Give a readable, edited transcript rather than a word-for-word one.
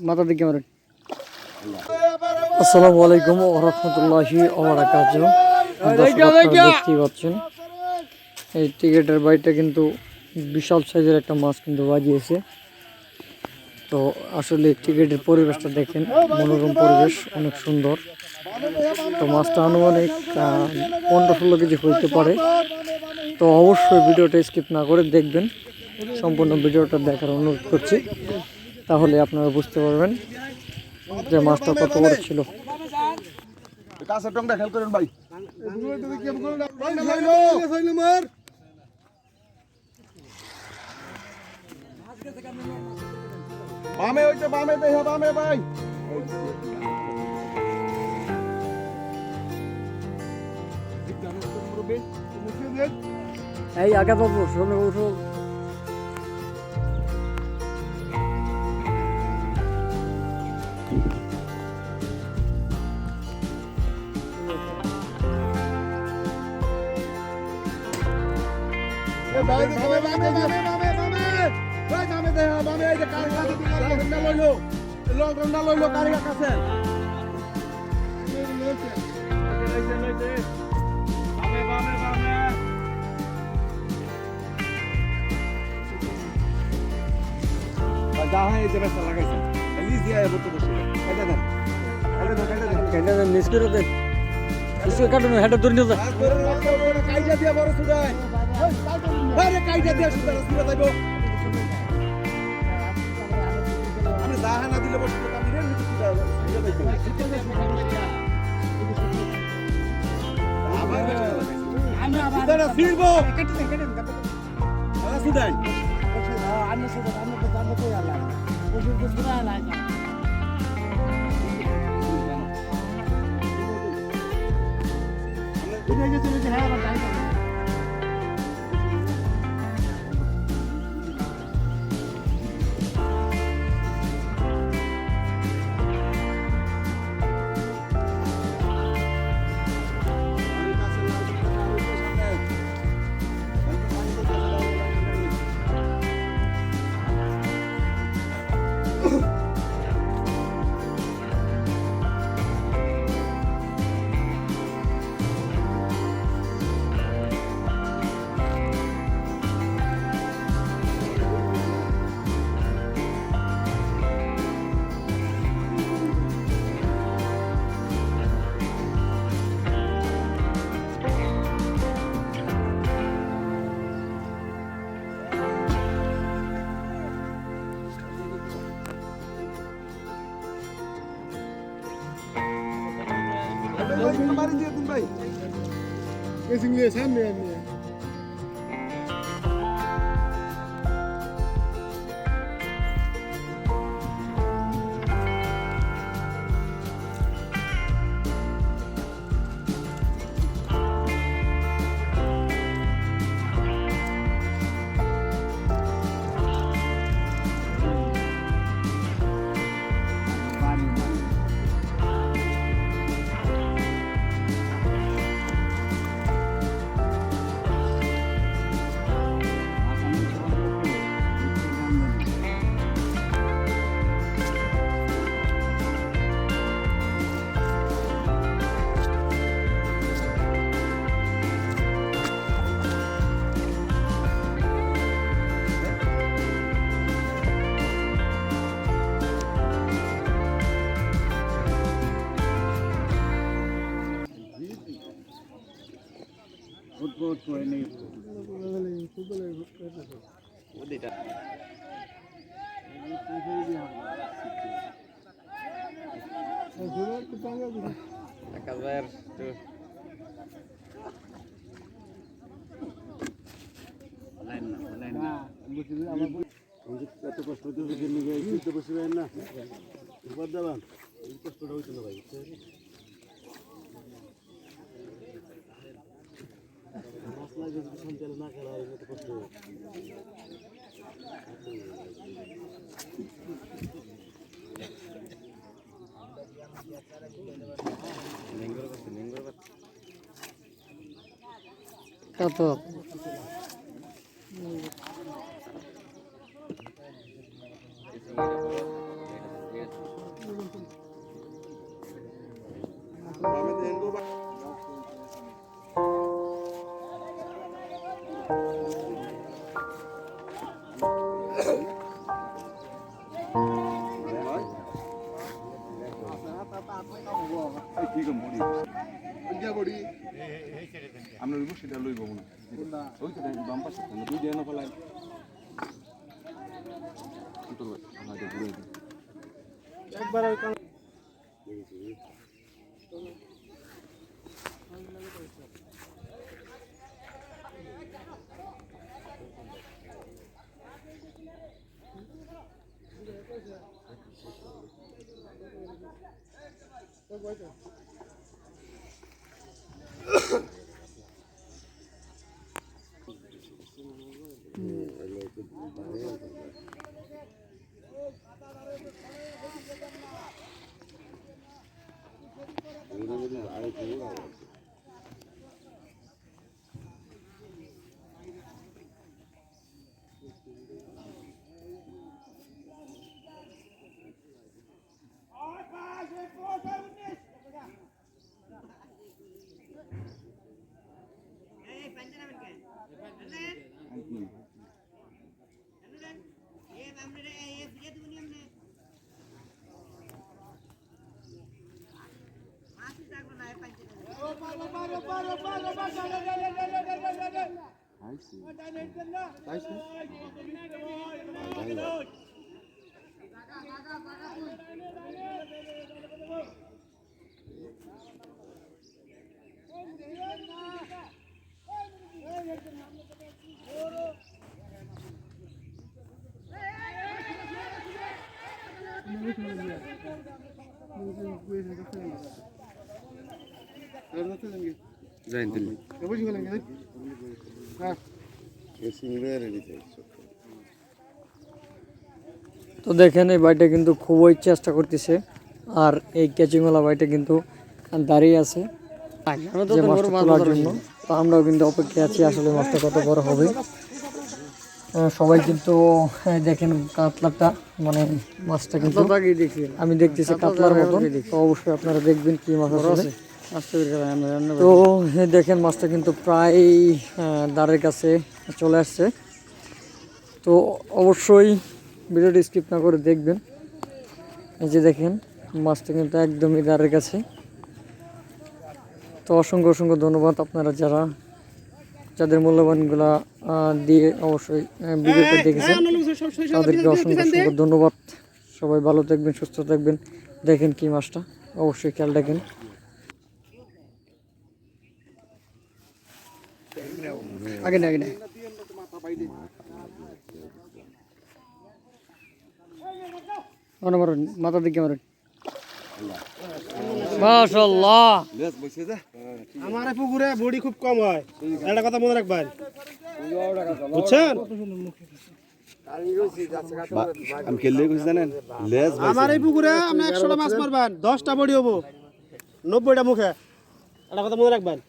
মাথা দিকে মারেন। আসসালামু আলাইকুম ওয়া রাহমাতুল্লাহি ওয়া বারাকাতুহু। দেখতেই পাচ্ছেন এই টিকেটের বাড়িটা কিন্তু বিশাল সাইজের একটা মাছ কিন্তু বাজিয়েছে। তো আসলে টিকেটের পরিবেশটা দেখেন, মনোরম পরিবেশ, অনেক সুন্দর। তো মাছটা আনুমানিক 15-16 কেজি হইতে পারে। তো অবশ্যই ভিডিওটা স্কিপ না করে দেখবেন, সম্পূর্ণ ভিডিওটা দেখার অনুরোধ করছি, তাহলে আপনারা বুঝতে পারবেন যে মাছটা কত বড় ছিল। বামে হইছে, বামে দেহ, বামে ভাই। এই আগে বাবু শুনে উঠো। মিস করে দেন, কাটুন হেঁটে দূর নিয়ে যা। এত কষ্ট হইতে বসবেন না, দেবেন কষ্টটা হইতো না ভাই। মশলা যদি সঞ্চালন না খেলা হয় তো কষ্ট হবে। কত সেটা লইব মনে ওই তো বাম পাশে দুই দিয়ে না ফেলায় একবার ওই যাই দিল তো দেখেন এই ভাইটা কিন্তু খুবই চেষ্টা করতেছে আর এই ক্যাচিংওয়ালা ভাইটা কিন্তু দাঁড়িয়ে আছে যে মাছটা তোলার জন্য। তো আমরাও কিন্তু অপেক্ষায় আছি আসলে মাছটা কত বড় হবে। সবাই কিন্তু দেখেন কাতলাটা মানে মাছটা কিন্তু আমি দেখতেছি কাতলার মতন। তো অবশ্যই আপনারা দেখবেন কি মাছ আছে। তো দেখেন মাছটা কিন্তু প্রায় দাঁড়ের কাছে চলে আসছে। তো অবশ্যই ভিডিওটি স্কিপ না করে দেখবেন। এই যে দেখেন মাছটা কিন্তু একদমই দাঁড়ের কাছে। তো অসংখ্য অসংখ্য ধন্যবাদ আপনারা যাদের মূল্যবানগুলা দিয়ে অবশ্যই ভিডিওটা দেখেছেন, তাদেরকে অসংখ্য অসংখ্য ধন্যবাদ। সবাই ভালো থাকবেন, সুস্থ থাকবেন। দেখেন কি মাছটা অবশ্যই খেয়াল রাখেন। আগে না মাথা দিকে মারেন। মাশাআল্লাহ, আমার পুকুরে বডি খুব কম হয়, একটা কথা মনে রাখবেন, বুঝছেন? আমি খেললে কিছু জানেন আমার এই পুকুরে আপনি 100টা মাছ মারবেন, 10টা বডি হবো, 90টা মুখে, একটা কথা মনে রাখবেন।